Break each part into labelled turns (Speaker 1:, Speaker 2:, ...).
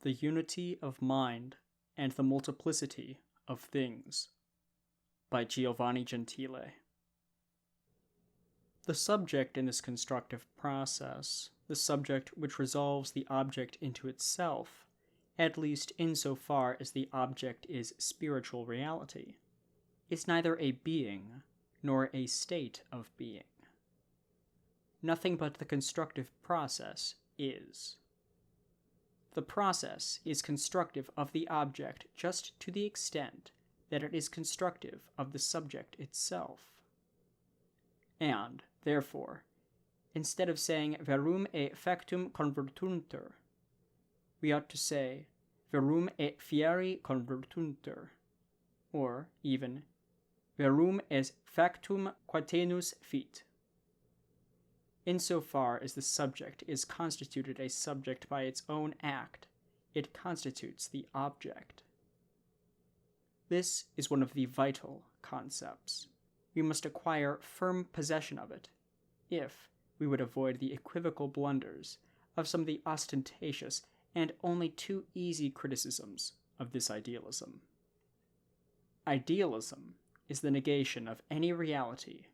Speaker 1: The Unity of Mind and the Multiplicity of Things by Giovanni Gentile. The subject in this constructive process, the subject which resolves the object into itself, at least insofar as the object is spiritual reality, is neither a being nor a state of being. Nothing but the constructive process is. The process is constructive of the object just to the extent that it is constructive of the subject itself. And, therefore, instead of saying verum e factum convertuntur, we ought to say verum e fieri convertuntur, or even verum es factum quatenus fit. Insofar as the subject is constituted a subject by its own act, it constitutes the object. This is one of the vital concepts. We must acquire firm possession of it, if we would avoid the equivocal blunders of some of the ostentatious and only too easy criticisms of this idealism. Idealism is the negation of any reality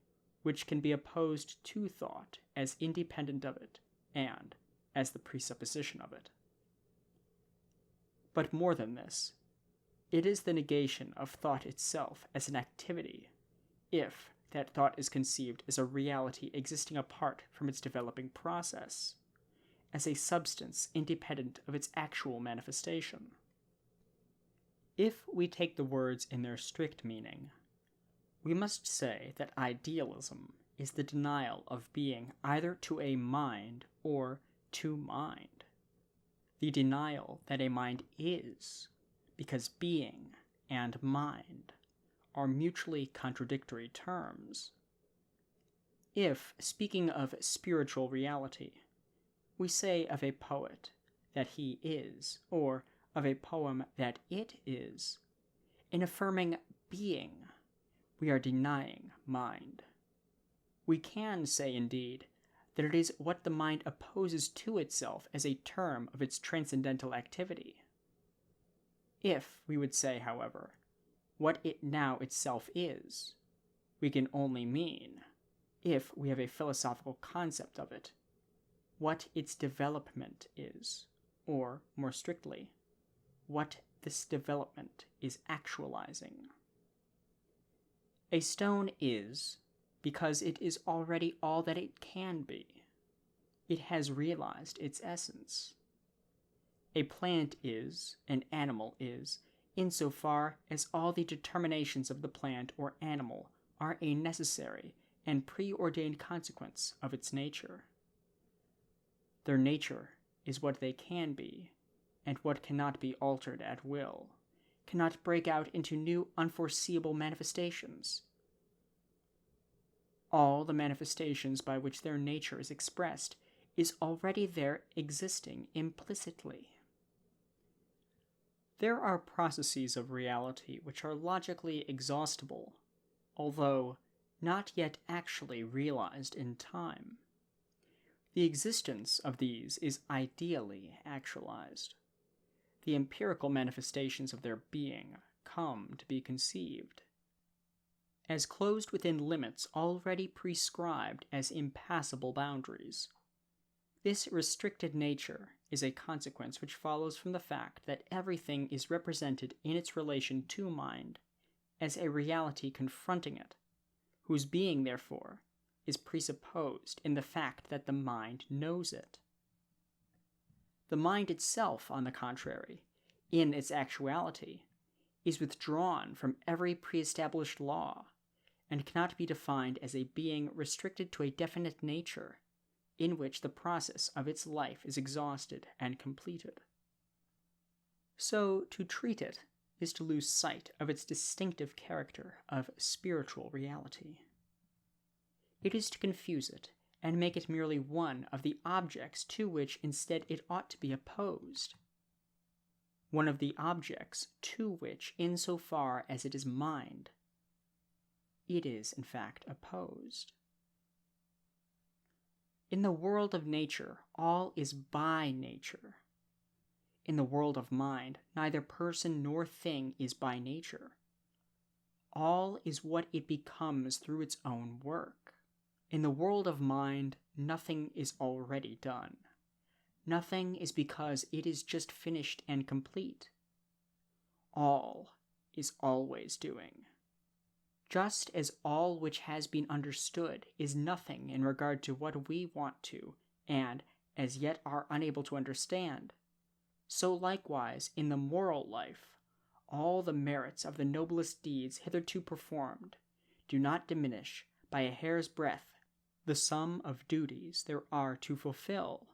Speaker 1: which can be opposed to thought as independent of it and as the presupposition of it. But more than this, it is the negation of thought itself as an activity, if that thought is conceived as a reality existing apart from its developing process, as a substance independent of its actual manifestation. If we take the words in their strict meaning, we must say that idealism is the denial of being either to a mind or to mind. The denial that a mind is, because being and mind are mutually contradictory terms. If, speaking of spiritual reality, we say of a poet that he is, or of a poem that it is, in affirming being, we are denying mind. We can say, indeed, that it is what the mind opposes to itself as a term of its transcendental activity. If we would say, however, what it now itself is, we can only mean, if we have a philosophical concept of it, what its development is, or, more strictly, what this development is actualizing. A stone is, because it is already all that it can be. It has realized its essence. A plant is, an animal is, insofar as all the determinations of the plant or animal are a necessary and preordained consequence of its nature. Their nature is what they can be, and what cannot be altered at will, cannot break out into new unforeseeable manifestations. All the manifestations by which their nature is expressed is already there existing implicitly. There are processes of reality which are logically exhaustible, although not yet actually realized in time. The existence of these is ideally actualized. The empirical manifestations of their being come to be conceived as closed within limits already prescribed as impassable boundaries. This restricted nature is a consequence which follows from the fact that everything is represented in its relation to mind as a reality confronting it, whose being, therefore, is presupposed in the fact that the mind knows it. The mind itself, on the contrary, in its actuality, is withdrawn from every pre-established law, and cannot be defined as a being restricted to a definite nature, in which the process of its life is exhausted and completed. So, to treat it is to lose sight of its distinctive character of spiritual reality. It is to confuse it and make it merely one of the objects to which instead it ought to be opposed. One of the objects to which, insofar as it is mind, it is in fact opposed. In the world of nature, all is by nature. In the world of mind, neither person nor thing is by nature. All is what it becomes through its own work. In the world of mind, nothing is already done. Nothing is because it is just finished and complete. All is always doing. Just as all which has been understood is nothing in regard to what we want to, and as yet are unable to understand, so likewise in the moral life, all the merits of the noblest deeds hitherto performed do not diminish by a hair's breadth the sum of duties there are to fulfill,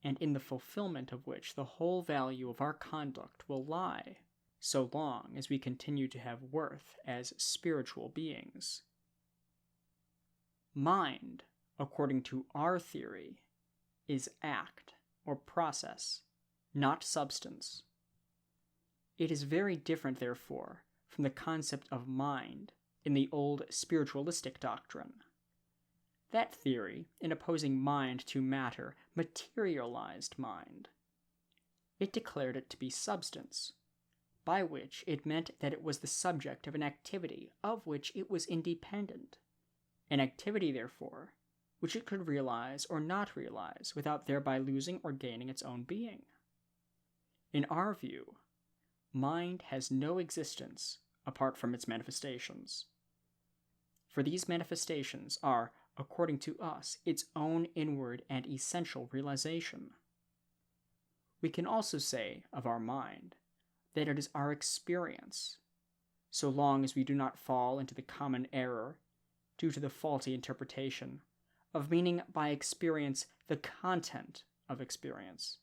Speaker 1: and in the fulfillment of which the whole value of our conduct will lie, so long as we continue to have worth as spiritual beings. Mind, according to our theory, is act or process, not substance. It is very different, therefore, from the concept of mind in the old spiritualistic doctrine. That theory, in opposing mind to matter, materialized mind. It declared it to be substance, by which it meant that it was the subject of an activity of which it was independent, an activity, therefore, which it could realize or not realize without thereby losing or gaining its own being. In our view, mind has no existence apart from its manifestations. For these manifestations are, according to us, its own inward and essential realization. We can also say of our mind that it is our experience, so long as we do not fall into the common error, due to the faulty interpretation, of meaning by experience the content of experience.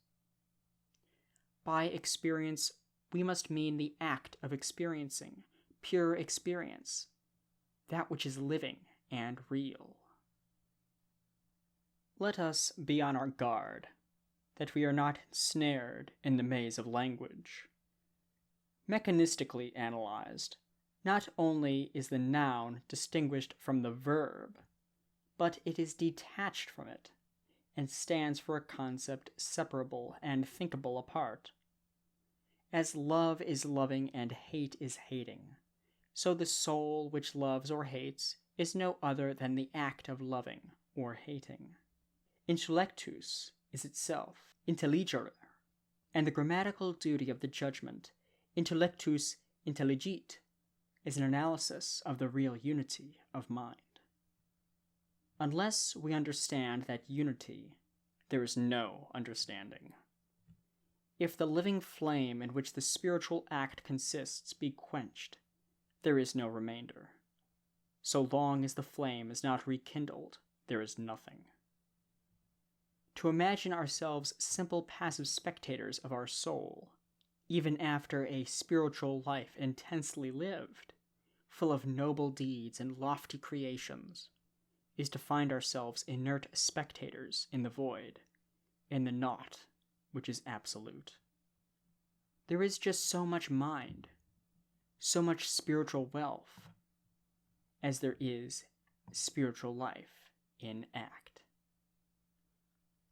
Speaker 1: By experience, we must mean the act of experiencing, pure experience, that which is living and real. Let us be on our guard, that we are not snared in the maze of language. Mechanistically analyzed, not only is the noun distinguished from the verb, but it is detached from it, and stands for a concept separable and thinkable apart. As love is loving and hate is hating, so the soul which loves or hates is no other than the act of loving or hating. Intellectus is itself intelligere, and the grammatical duty of the judgment, intellectus intelligit, is an analysis of the real unity of mind. Unless we understand that unity, there is no understanding. If the living flame in which the spiritual act consists be quenched, there is no remainder. So long as the flame is not rekindled, there is nothing. To imagine ourselves simple passive spectators of our soul, even after a spiritual life intensely lived, full of noble deeds and lofty creations, is to find ourselves inert spectators in the void, in the naught which is absolute. There is just so much mind, so much spiritual wealth, as there is spiritual life in act.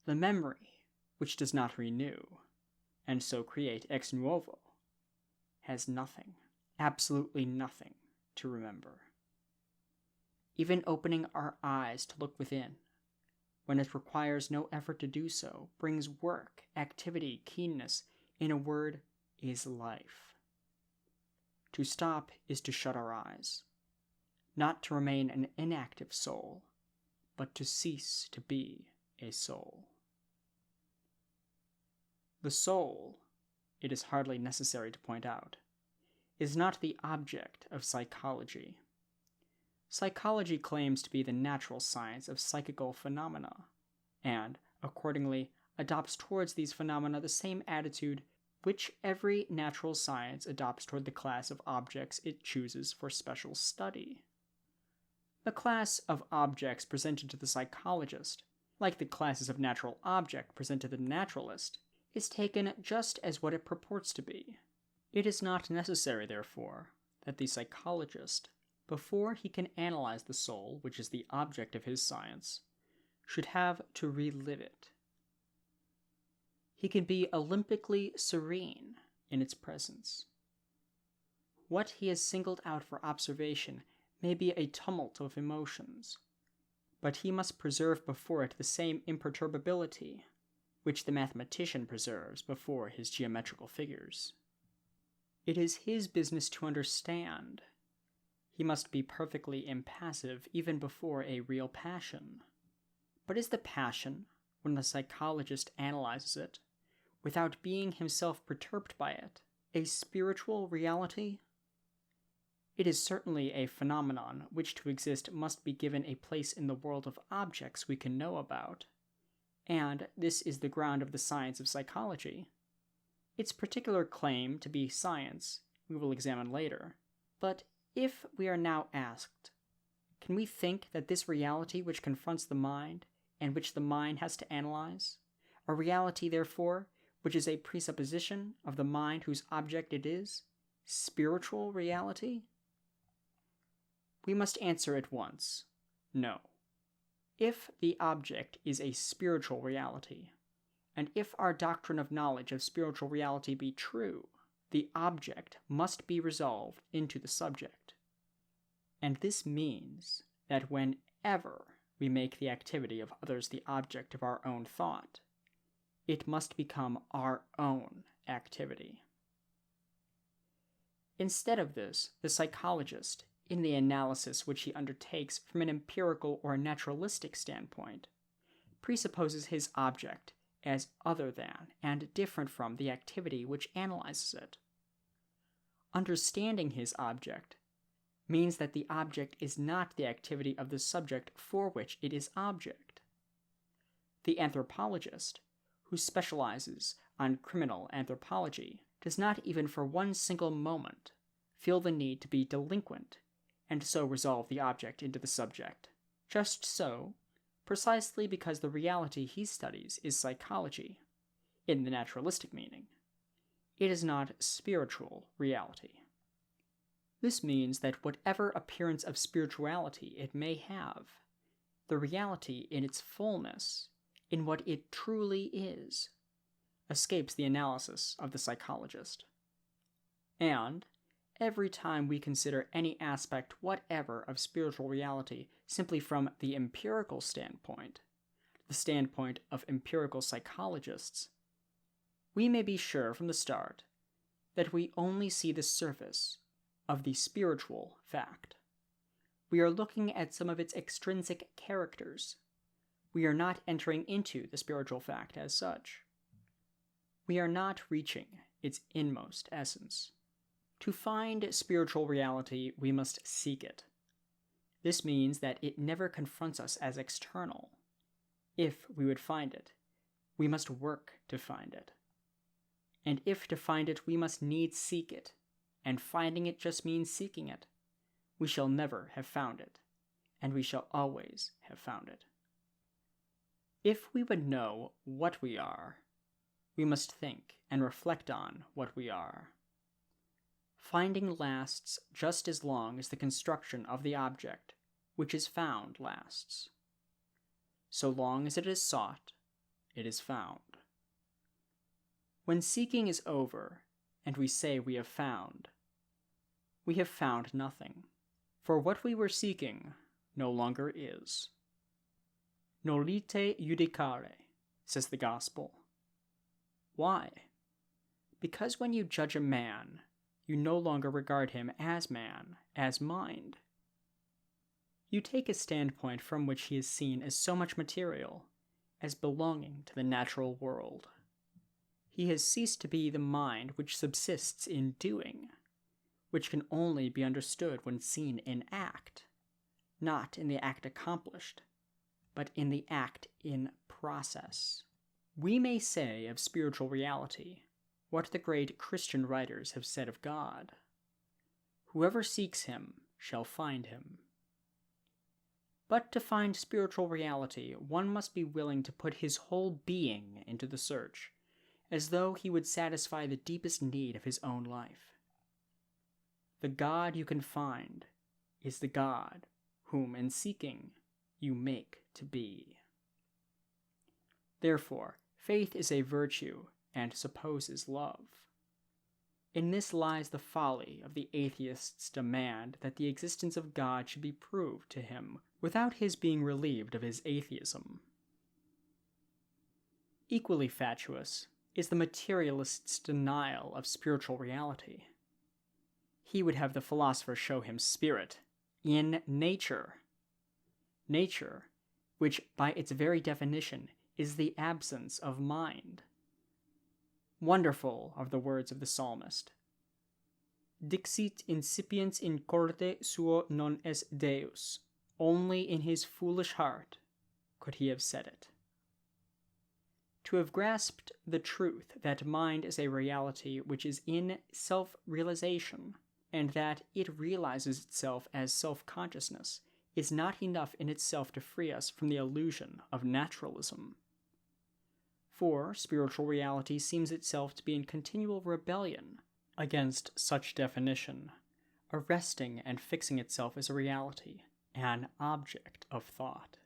Speaker 1: The memory, which does not renew, and so create ex novo, has nothing, absolutely nothing, to remember. Even opening our eyes to look within, when it requires no effort to do so, brings work, activity, keenness, in a word, is life. To stop is to shut our eyes, not to remain an inactive soul, but to cease to be a soul. The soul, it is hardly necessary to point out, is not the object of psychology. Psychology claims to be the natural science of psychical phenomena, and, accordingly, adopts towards these phenomena the same attitude which every natural science adopts toward the class of objects it chooses for special study. The class of objects presented to the psychologist, like the classes of natural object presented to the naturalist, is taken just as what it purports to be. It is not necessary, therefore, that the psychologist, before he can analyze the soul, which is the object of his science, should have to relive it. he can be olympically serene in its presence. What he has singled out for observation may be a tumult of emotions, but he must preserve before it the same imperturbability which the mathematician preserves before his geometrical figures. It is his business to understand. He must be perfectly impassive even before a real passion. But is the passion, when the psychologist analyzes it, without being himself perturbed by it, a spiritual reality? It is certainly a phenomenon which to exist must be given a place in the world of objects we can know about, and this is the ground of the science of psychology. Its particular claim to be science we will examine later, but if we are now asked, can we think that this reality which confronts the mind and which the mind has to analyze, a reality, therefore, which is a presupposition of the mind whose object it is, spiritual reality? We must answer at once, no. If the object is a spiritual reality, and if our doctrine of knowledge of spiritual reality be true, the object must be resolved into the subject. And this means that whenever we make the activity of others the object of our own thought, it must become our own activity. Instead of this, the psychologist, in the analysis which he undertakes from an empirical or naturalistic standpoint, presupposes his object as other than and different from the activity which analyzes it. Understanding his object means that the object is not the activity of the subject for which it is object. The anthropologist, who specializes on criminal anthropology, does not even for one single moment feel the need to be delinquent and so resolve the object into the subject. Just so, precisely because the reality he studies is psychology, in the naturalistic meaning, it is not spiritual reality. This means that whatever appearance of spirituality it may have, the reality in its fullness, in what it truly is, escapes the analysis of the psychologist. And every time we consider any aspect whatever of spiritual reality simply from the empirical standpoint, the standpoint of empirical psychologists, we may be sure from the start that we only see the surface of the spiritual fact. We are looking at some of its extrinsic characters. We are not entering into the spiritual fact as such. We are not reaching its inmost essence. To find spiritual reality, we must seek it. This means that it never confronts us as external. If we would find it, we must work to find it. And if to find it, we must needs seek it, and finding it just means seeking it, we shall never have found it, and we shall always have found it. If we would know what we are, we must think and reflect on what we are. Finding lasts just as long as the construction of the object which is found lasts. So long as it is sought, it is found. When seeking is over, and we say we have found nothing, for what we were seeking no longer is. Nolite judicare, says the Gospel. Why? Because when you judge a man, you no longer regard him as man, as mind. You take a standpoint from which he is seen as so much material, as belonging to the natural world. He has ceased to be the mind which subsists in doing, which can only be understood when seen in act, not in the act accomplished, but in the act in process. We may say of spiritual reality what the great Christian writers have said of God. Whoever seeks him shall find him. But to find spiritual reality, one must be willing to put his whole being into the search, as though he would satisfy the deepest need of his own life. The God you can find is the God whom, in seeking, you make to be. Therefore, Faith is a virtue and supposes love. In this lies the folly of the atheist's demand that the existence of God should be proved to him without his being relieved of his atheism. Equally fatuous is the materialist's denial of spiritual reality. He would have the philosopher show him spirit in nature. Nature, which by its very definition is the absence of mind. Wonderful are the words of the psalmist. Dixit incipiens in corde suo non est Deus. Only in his foolish heart could he have said it. To have grasped the truth that mind is a reality which is in self-realization, and that it realizes itself as self-consciousness, is not enough in itself to free us from the illusion of naturalism. For spiritual reality seems itself to be in continual rebellion against such definition, arresting and fixing itself as a reality, an object of thought.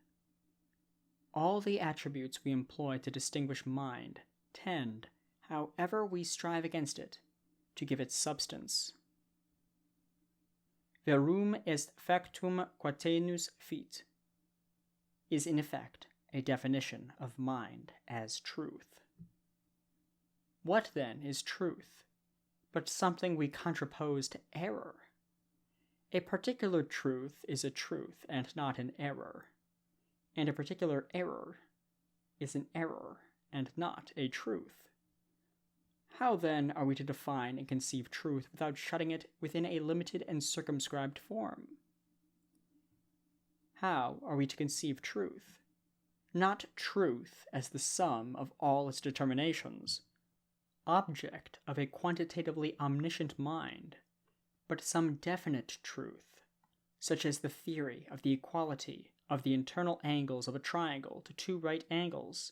Speaker 1: All the attributes we employ to distinguish mind tend, however we strive against it, to give it substance. Verum est factum quatenus fit is in effect a definition of mind as truth. What then is truth, but something we contrapose to error? A particular truth is a truth and not an error, and a particular error is an error and not a truth. How then are we to define and conceive truth without shutting it within a limited and circumscribed form? How are we to conceive truth? Not truth as the sum of all its determinations, object of a quantitatively omniscient mind, but some definite truth, such as the theory of the equality of the internal angles of a triangle to two right angles,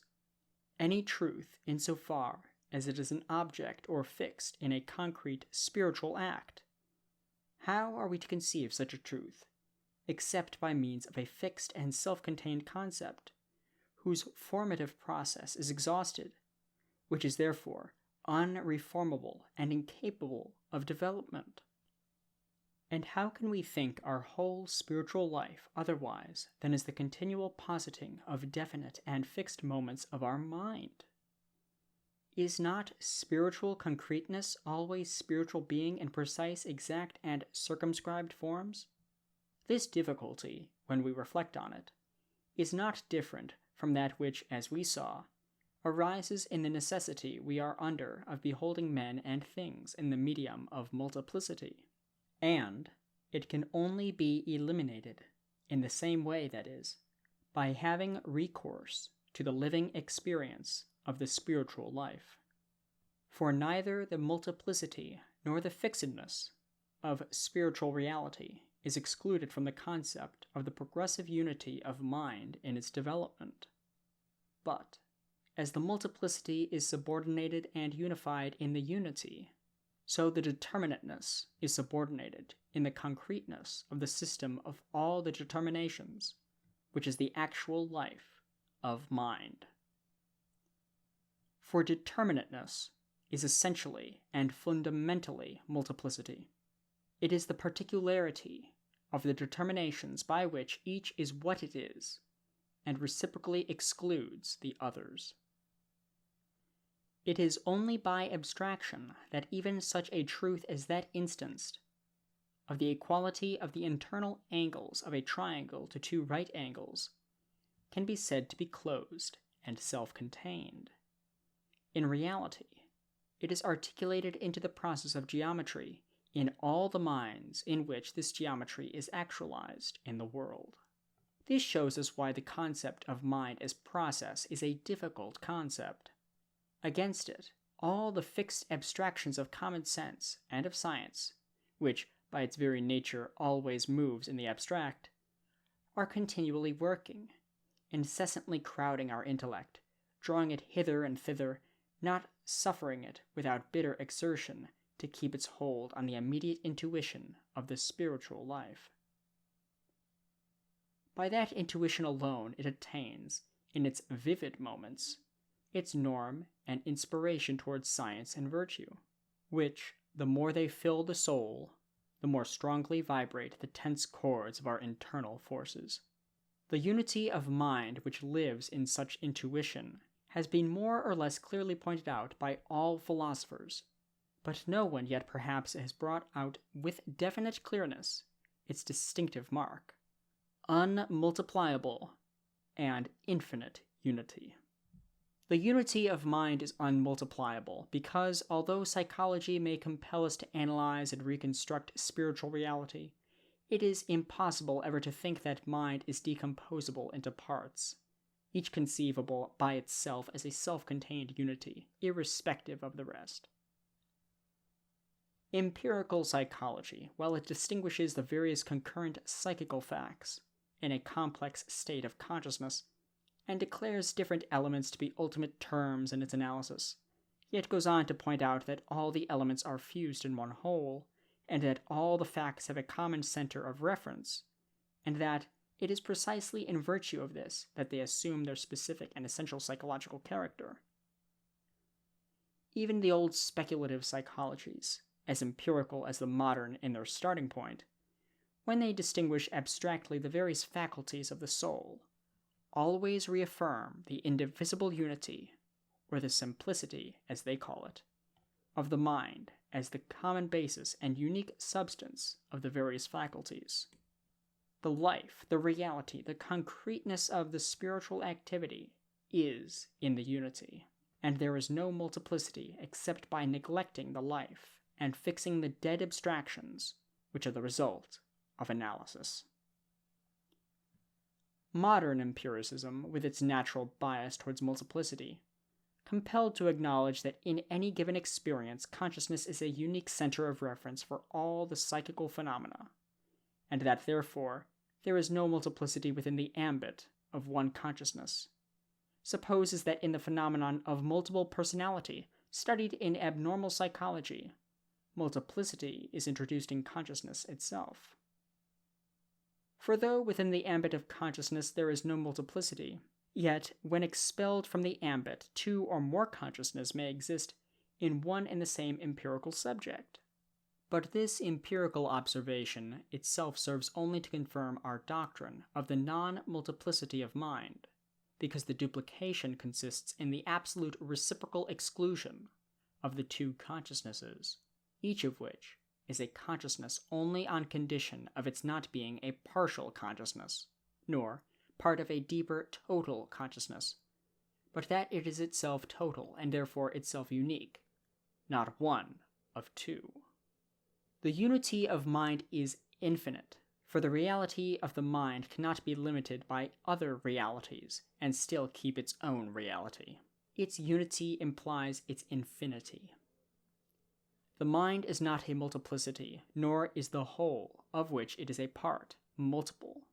Speaker 1: any truth insofar as it is an object or fixed in a concrete spiritual act. How are we to conceive such a truth, except by means of a fixed and self-contained concept, whose formative process is exhausted, which is therefore unreformable and incapable of development? And how can we think our whole spiritual life otherwise than as the continual positing of definite and fixed moments of our mind? Is not spiritual concreteness always spiritual being in precise, exact, and circumscribed forms? This difficulty, when we reflect on it, is not different from that which, as we saw, arises in the necessity we are under of beholding men and things in the medium of multiplicity. And it can only be eliminated, in the same way, that is, by having recourse to the living experience of the spiritual life. For neither the multiplicity nor the fixedness of spiritual reality is excluded from the concept of the progressive unity of mind in its development. But, as the multiplicity is subordinated and unified in the unity, so the determinateness is subordinated in the concreteness of the system of all the determinations, which is the actual life of mind. For determinateness is essentially and fundamentally multiplicity. It is the particularity of the determinations by which each is what it is, and reciprocally excludes the others. It is only by abstraction that even such a truth as that instanced of the equality of the internal angles of a triangle to two right angles can be said to be closed and self-contained. In reality, it is articulated into the process of geometry in all the minds in which this geometry is actualized in the world. This shows us why the concept of mind as process is a difficult concept. Against it, all the fixed abstractions of common sense and of science, which by its very nature always moves in the abstract, are continually working, incessantly crowding our intellect, drawing it hither and thither, not suffering it without bitter exertion to keep its hold on the immediate intuition of the spiritual life. By that intuition alone it attains, in its vivid moments, its norm and inspiration towards science and virtue, which, the more they fill the soul, the more strongly vibrate the tense chords of our internal forces. The unity of mind which lives in such intuition has been more or less clearly pointed out by all philosophers, but no one yet perhaps has brought out with definite clearness its distinctive mark: unmultipliable and infinite unity. The unity of mind is unmultipliable because, although psychology may compel us to analyze and reconstruct spiritual reality, it is impossible ever to think that mind is decomposable into parts, each conceivable by itself as a self-contained unity, irrespective of the rest. Empirical psychology, while it distinguishes the various concurrent psychical facts in a complex state of consciousness, and declares different elements to be ultimate terms in its analysis, yet goes on to point out that all the elements are fused in one whole, and that all the facts have a common center of reference, and that it is precisely in virtue of this that they assume their specific and essential psychological character. Even the old speculative psychologies, as empirical as the modern in their starting point, when they distinguish abstractly the various faculties of the soul, always reaffirm the indivisible unity, or the simplicity, as they call it, of the mind as the common basis and unique substance of the various faculties. The life, the reality, the concreteness of the spiritual activity is in the unity, and there is no multiplicity except by neglecting the life and fixing the dead abstractions which are the result of analysis. Modern empiricism, with its natural bias towards multiplicity, compelled to acknowledge that in any given experience, consciousness is a unique center of reference for all the psychical phenomena, and that therefore there is no multiplicity within the ambit of one consciousness, supposes that in the phenomenon of multiple personality studied in abnormal psychology, multiplicity is introduced in consciousness itself. For though within the ambit of consciousness there is no multiplicity, yet when expelled from the ambit, two or more consciousness may exist in one and the same empirical subject. But this empirical observation itself serves only to confirm our doctrine of the non-multiplicity of mind, because the duplication consists in the absolute reciprocal exclusion of the two consciousnesses, each of which is a consciousness only on condition of its not being a partial consciousness, nor part of a deeper total consciousness, but that it is itself total and therefore itself unique, not one of two. The unity of mind is infinite, for the reality of the mind cannot be limited by other realities and still keep its own reality. Its unity implies its infinity. The mind is not a multiplicity, nor is the whole, of which it is a part, multiple,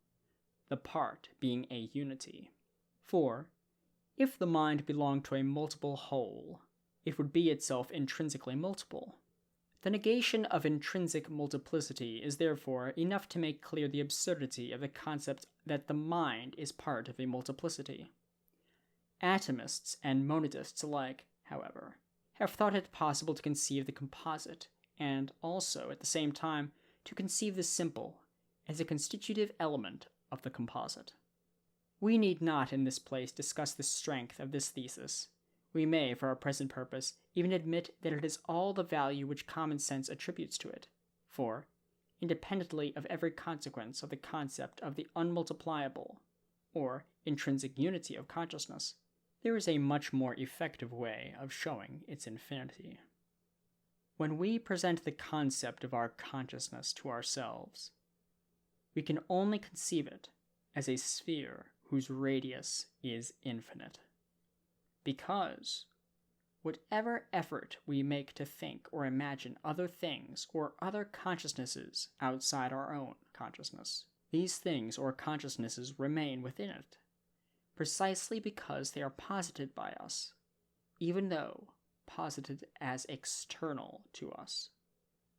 Speaker 1: the part being a unity. For, if the mind belonged to a multiple whole, it would be itself intrinsically multiple. The negation of intrinsic multiplicity is therefore enough to make clear the absurdity of the concept that the mind is part of a multiplicity. Atomists and monadists alike, however, have thought it possible to conceive the composite, and also, at the same time, to conceive the simple as a constitutive element of the composite. We need not in this place discuss the strength of this thesis. We may, for our present purpose, even admit that it is all the value which common sense attributes to it, for, independently of every consequence of the concept of the unmultipliable, or intrinsic unity of consciousness, there is a much more effective way of showing its infinity. When we present the concept of our consciousness to ourselves, we can only conceive it as a sphere whose radius is infinite. Because, whatever effort we make to think or imagine other things or other consciousnesses outside our own consciousness, these things or consciousnesses remain within it, precisely because they are posited by us, even though posited as external to us.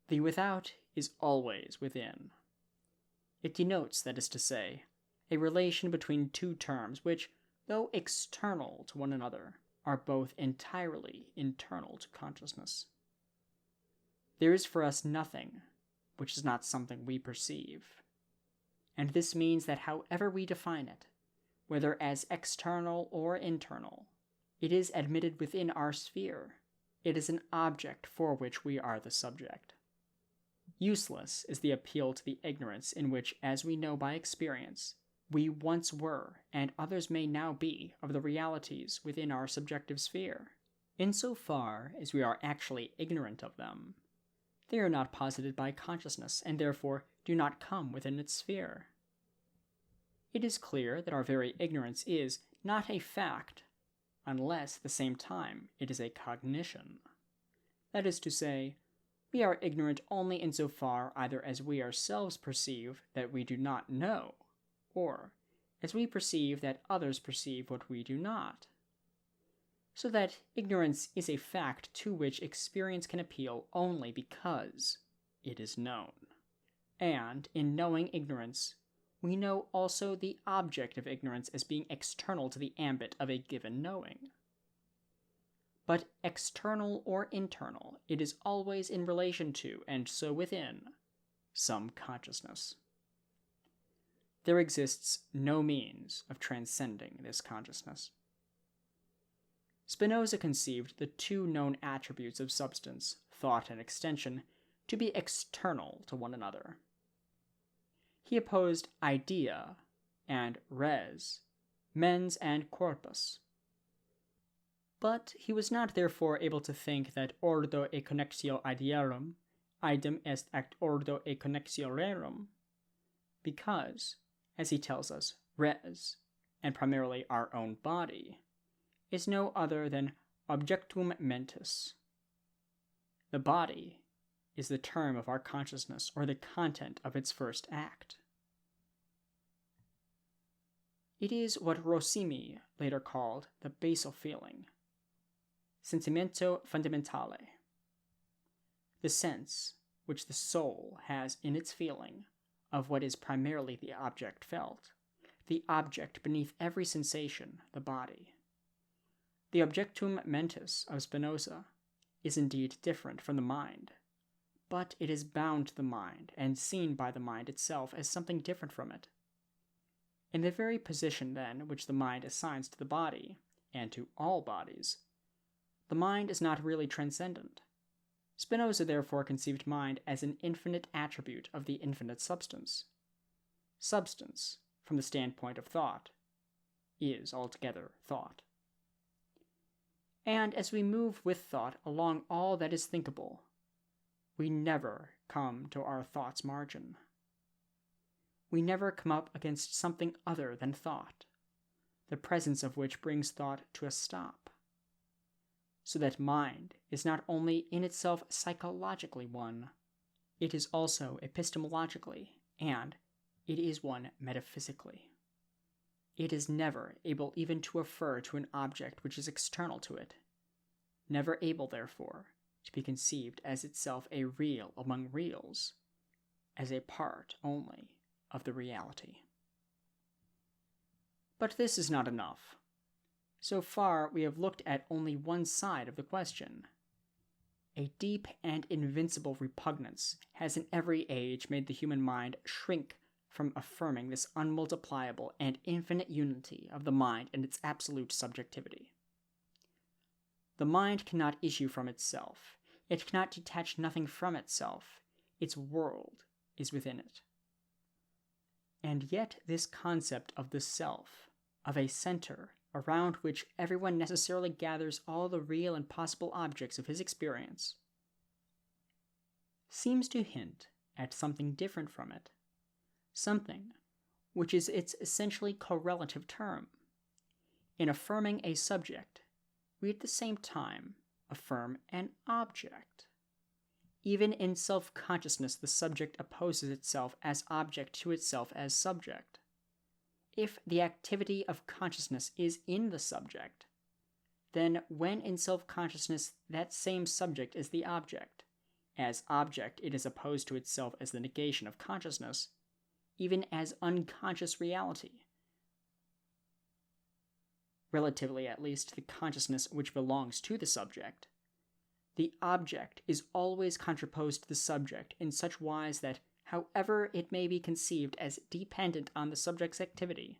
Speaker 1: The without is always within. It denotes, that is to say, a relation between two terms which, though external to one another, are both entirely internal to consciousness. There is for us nothing which is not something we perceive, and this means that however we define it, whether as external or internal, it is admitted within our sphere. It is an object for which we are the subject. Useless is the appeal to the ignorance in which, as we know by experience, we once were, and others may now be, of the realities within our subjective sphere. Insofar as we are actually ignorant of them, they are not posited by consciousness, and therefore do not come within its sphere. It is clear that our very ignorance is not a fact, unless at the same time it is a cognition. That is to say, we are ignorant only insofar either as we ourselves perceive that we do not know, or as we perceive that others perceive what we do not. So that ignorance is a fact to which experience can appeal only because it is known. And in knowing ignorance, we know also the object of ignorance as being external to the ambit of a given knowing. But external or internal, it is always in relation to, and so within, some consciousness. There exists no means of transcending this consciousness. Spinoza conceived the two known attributes of substance, thought and extension, to be external to one another. He opposed idea and res, mens and corpus. But he was not therefore able to think that ordo e connexio idearum idem est act ordo e connexio rerum, because, as he tells us, res, and primarily our own body, is no other than objectum mentis. The body is the term of our consciousness, or the content of its first act. It is what Rossini later called the basal feeling, sentimento fundamentale, the sense which the soul has in its feeling of what is primarily the object felt, the object beneath every sensation, the body. The objectum mentis of Spinoza is indeed different from the mind, but it is bound to the mind and seen by the mind itself as something different from it. In the very position, then, which the mind assigns to the body, and to all bodies, the mind is not really transcendent. Spinoza therefore conceived mind as an infinite attribute of the infinite substance. Substance, from the standpoint of thought, is altogether thought. And as we move with thought along all that is thinkable, we never come to our thought's margin. We never come up against something other than thought, the presence of which brings thought to a stop. So that mind is not only in itself psychologically one, it is also epistemologically, and it is one metaphysically. It is never able even to refer to an object which is external to it, never able, therefore, to be conceived as itself a real among reals, as a part only of the reality. But this is not enough. So far, we have looked at only one side of the question. A deep and invincible repugnance has in every age made the human mind shrink from affirming this unmultipliable and infinite unity of the mind and its absolute subjectivity. The mind cannot issue from itself. It cannot detach nothing from itself. Its world is within it. And yet this concept of the self, of a center around which everyone necessarily gathers all the real and possible objects of his experience, seems to hint at something different from it, something which is its essentially correlative term. In affirming a subject, we at the same time affirm an object. Even in self-consciousness, the subject opposes itself as object to itself as subject. If the activity of consciousness is in the subject, then when in self-consciousness that same subject is the object, as object it is opposed to itself as the negation of consciousness, even as unconscious reality. relatively at least to the consciousness which belongs to the subject, the object is always contraposed to the subject in such wise that, however it may be conceived as dependent on the subject's activity,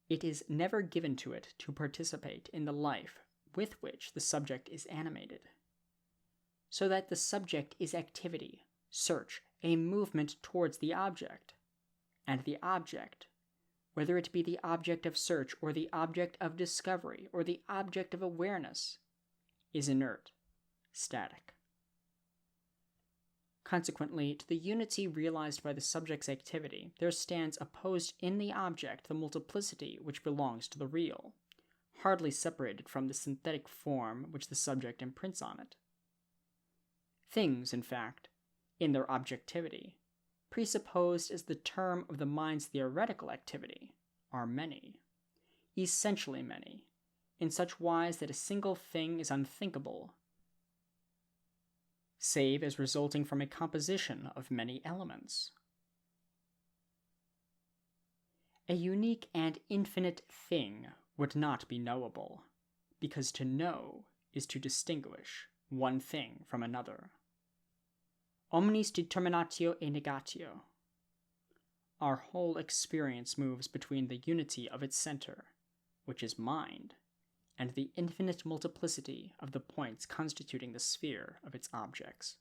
Speaker 1: it is never given to it to participate in the life with which the subject is animated. So that the subject is activity, search, a movement towards the object, and the object, whether it be the object of search or the object of discovery or the object of awareness, is inert, static. Consequently, to the unity realized by the subject's activity, there stands opposed in the object the multiplicity which belongs to the real, hardly separated from the synthetic form which the subject imprints on it. Things, in fact, in their objectivity, presupposed as the term of the mind's theoretical activity, are many, essentially many, in such wise that a single thing is unthinkable, save as resulting from a composition of many elements. A unique and infinite thing would not be knowable, because to know is to distinguish one thing from another. Omnis determinatio e negatio. Our whole experience moves between the unity of its center, which is mind, and the infinite multiplicity of the points constituting the sphere of its objects.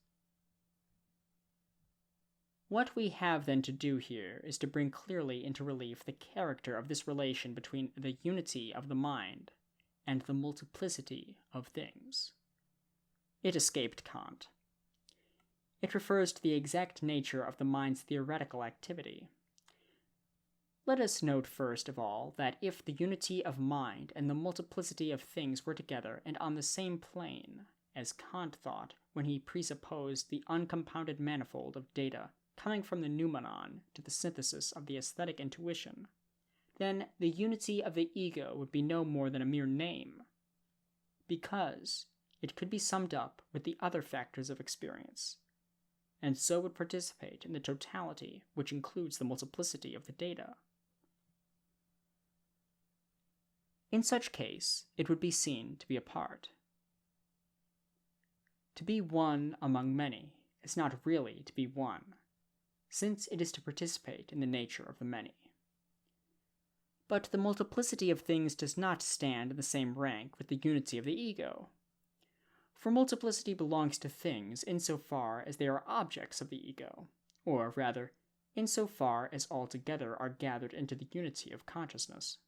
Speaker 1: What we have then to do here is to bring clearly into relief the character of this relation between the unity of the mind and the multiplicity of things. It escaped Kant. It refers to the exact nature of the mind's theoretical activity. Let us note first of all that if the unity of mind and the multiplicity of things were together and on the same plane, as Kant thought when he presupposed the uncompounded manifold of data coming from the noumenon to the synthesis of the aesthetic intuition, then the unity of the ego would be no more than a mere name, because it could be summed up with the other factors of experience, and so would participate in the totality which includes the multiplicity of the data. In such case, it would be seen to be a part. To be one among many is not really to be one, since it is to participate in the nature of the many. But the multiplicity of things does not stand in the same rank with the unity of the ego. For multiplicity belongs to things insofar as they are objects of the ego, or rather, insofar as all together are gathered into the unity of consciousness.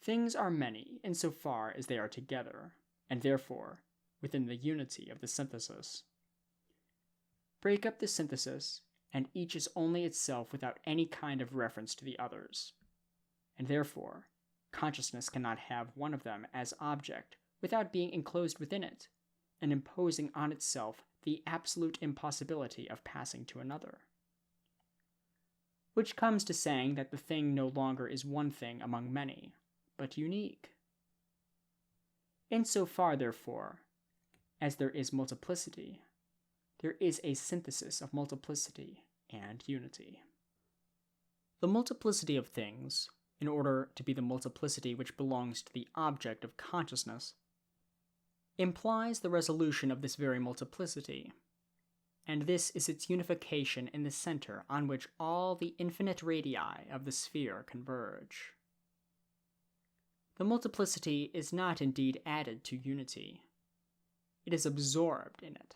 Speaker 1: Things are many insofar as they are together, and therefore within the unity of the synthesis. Break up the synthesis, and each is only itself without any kind of reference to the others, and therefore consciousness cannot have one of them as object without being enclosed within it, and imposing on itself the absolute impossibility of passing to another. Which comes to saying that the thing no longer is one thing among many, but unique. Insofar, therefore, as there is multiplicity, there is a synthesis of multiplicity and unity. The multiplicity of things, in order to be the multiplicity which belongs to the object of consciousness, implies the resolution of this very multiplicity, and this is its unification in the center on which all the infinite radii of the sphere converge. The multiplicity is not indeed added to unity. It is absorbed in it.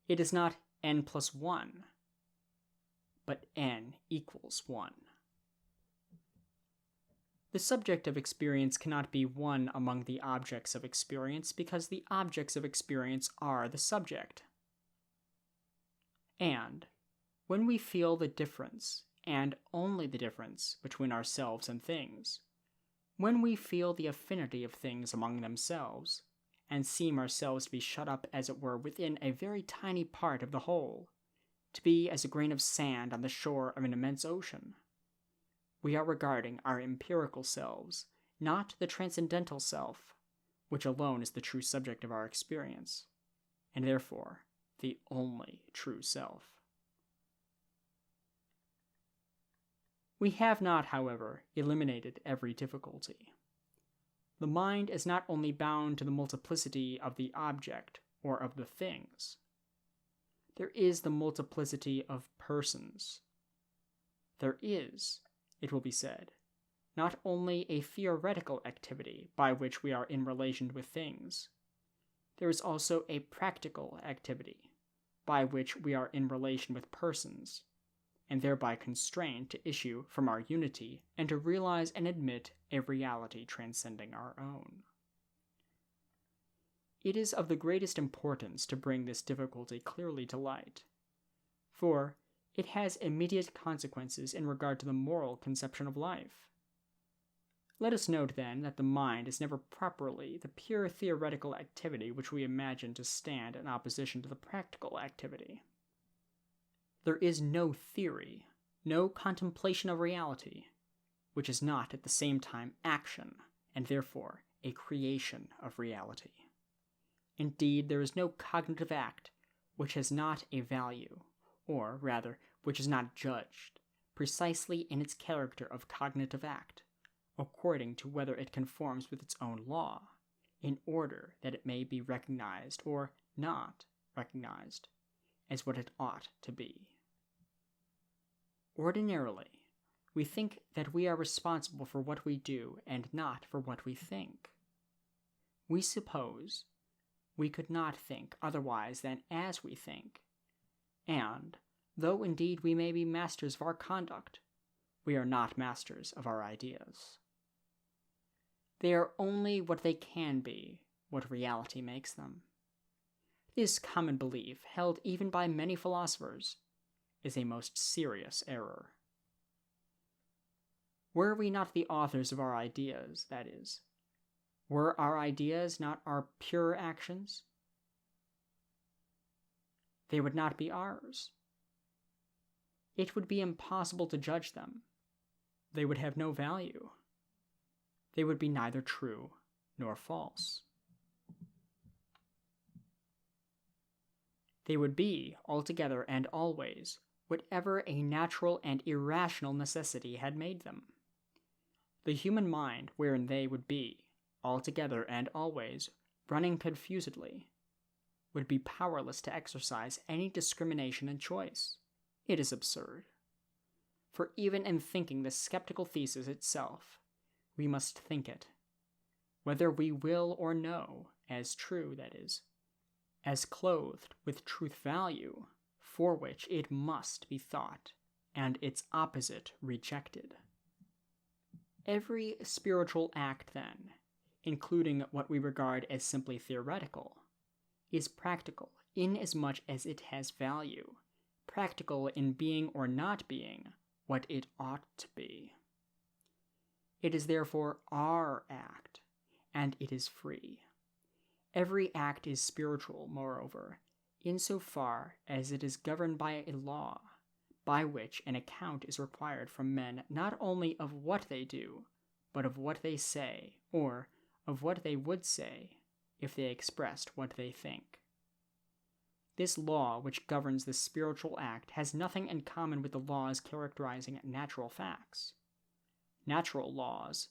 Speaker 1: It is not n plus 1, but n equals 1. The subject of experience cannot be one among the objects of experience because the objects of experience are the subject. And when we feel the difference, and only the difference, between ourselves and things, when we feel the affinity of things among themselves, and seem ourselves to be shut up as it were within a very tiny part of the whole, to be as a grain of sand on the shore of an immense ocean, we are regarding our empirical selves, not the transcendental self, which alone is the true subject of our experience, and therefore the only true self. We have not, however, eliminated every difficulty. The mind is not only bound to the multiplicity of the object or of the things. There is the multiplicity of persons. There is, it will be said, not only a theoretical activity by which we are in relation with things, there is also a practical activity by which we are in relation with persons, and thereby constrained to issue from our unity and to realize and admit a reality transcending our own. It is of the greatest importance to bring this difficulty clearly to light, for it has immediate consequences in regard to the moral conception of life. Let us note, then, that the mind is never properly the pure theoretical activity which we imagine to stand in opposition to the practical activity. There is no theory, no contemplation of reality, which is not at the same time action, and therefore a creation of reality. Indeed, there is no cognitive act which has not a value, or rather, which is not judged, precisely in its character of cognitive act, according to whether it conforms with its own law, in order that it may be recognized or not recognized as what it ought to be. Ordinarily, we think that we are responsible for what we do and not for what we think. We suppose we could not think otherwise than as we think, and, though indeed we may be masters of our conduct, we are not masters of our ideas. They are only what they can be, what reality makes them. This common belief, held even by many philosophers, is a most serious error. Were we not the authors of our ideas, that is, were our ideas not our pure actions, they would not be ours. It would be impossible to judge them. They would have no value. They would be neither true nor false. They would be, altogether and always, whatever a natural and irrational necessity had made them. The human mind wherein they would be, altogether and always, running confusedly, would be powerless to exercise any discrimination and choice. It is absurd. For even in thinking the skeptical thesis itself, we must think it, whether we will or no, as true, that is, as clothed with truth value, for which it must be thought, and its opposite rejected. Every spiritual act, then, including what we regard as simply theoretical, is practical inasmuch as it has value, practical in being or not being what it ought to be. It is therefore our act, and it is free. Every act is spiritual, moreover, insofar as it is governed by a law, by which an account is required from men not only of what they do, but of what they say, or of what they would say if they expressed what they think. This law which governs the spiritual act has nothing in common with the laws characterizing natural facts. Natural laws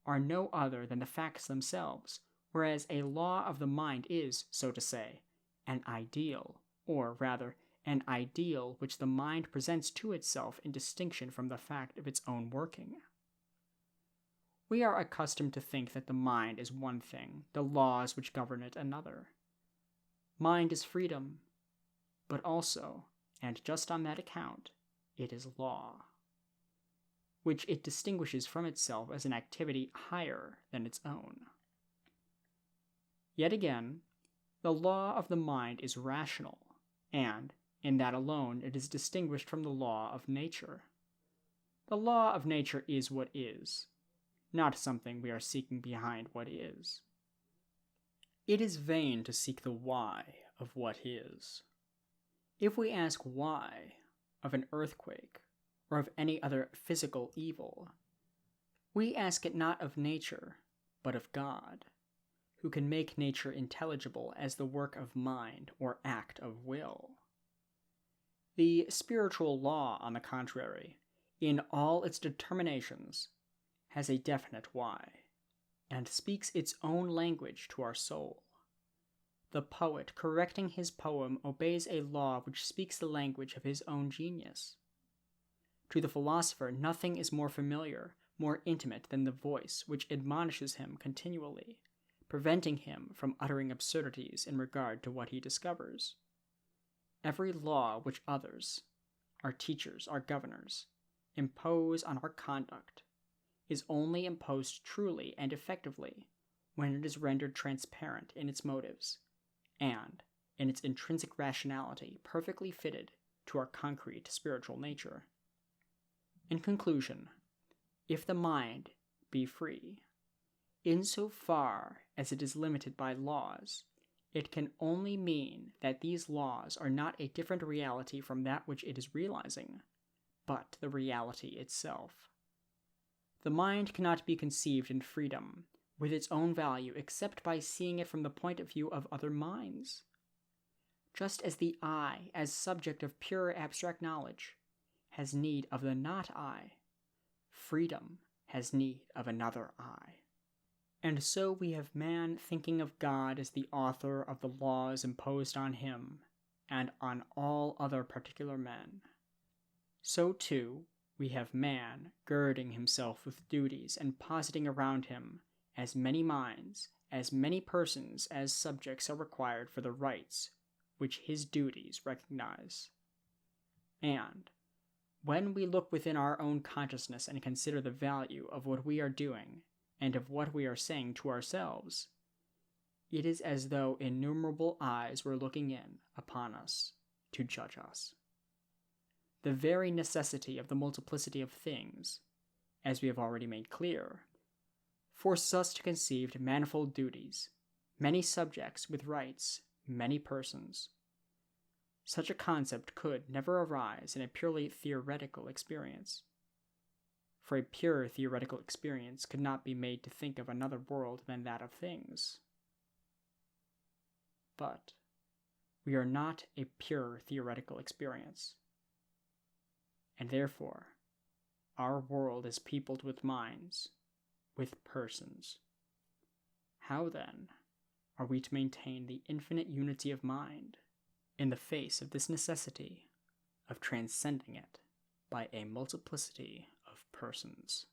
Speaker 1: are no other than the facts themselves, whereas a law of the mind is, so to say, an ideal, or rather, an ideal which the mind presents to itself in distinction from the fact of its own working. We are accustomed to think that the mind is one thing, the laws which govern it another. Mind is freedom, but also, and just on that account, it is law, which it distinguishes from itself as an activity higher than its own. Yet again, the law of the mind is rational, and, in that alone, it is distinguished from the law of nature. The law of nature is what is, not something we are seeking behind what is. It is vain to seek the why of what is. If we ask why of an earthquake, or of any other physical evil, we ask it not of nature, but of God, who can make nature intelligible as the work of mind or act of will. The spiritual law, on the contrary, in all its determinations, has a definite why, and speaks its own language to our soul. The poet, correcting his poem, obeys a law which speaks the language of his own genius. To the philosopher, nothing is more familiar, more intimate than the voice which admonishes him continually, preventing him from uttering absurdities in regard to what he discovers. Every law which others, our teachers, our governors, impose on our conduct is only imposed truly and effectively when it is rendered transparent in its motives, and, in its intrinsic rationality, perfectly fitted to our concrete spiritual nature. In conclusion, if the mind be free, insofar as it is limited by laws, it can only mean that these laws are not a different reality from that which it is realizing, but the reality itself. The mind cannot be conceived in freedom, with its own value, except by seeing it from the point of view of other minds. Just as the I, as subject of pure abstract knowledge, has need of the not I, freedom has need of another I. And so we have man thinking of God as the author of the laws imposed on him and on all other particular men. So too we have man girding himself with duties and positing around him as many minds, as many persons as subjects are required for the rights which his duties recognize. And when we look within our own consciousness and consider the value of what we are doing and of what we are saying to ourselves, it is as though innumerable eyes were looking in upon us to judge us. The very necessity of the multiplicity of things, as we have already made clear, forces us to conceive manifold duties, many subjects with rights, many persons. Such a concept could never arise in a purely theoretical experience, for a pure theoretical experience could not be made to think of another world than that of things. But we are not a pure theoretical experience, and therefore our world is peopled with minds, with persons. How, then, are we to maintain the infinite unity of mind in the face of this necessity of transcending it by a multiplicity of persons?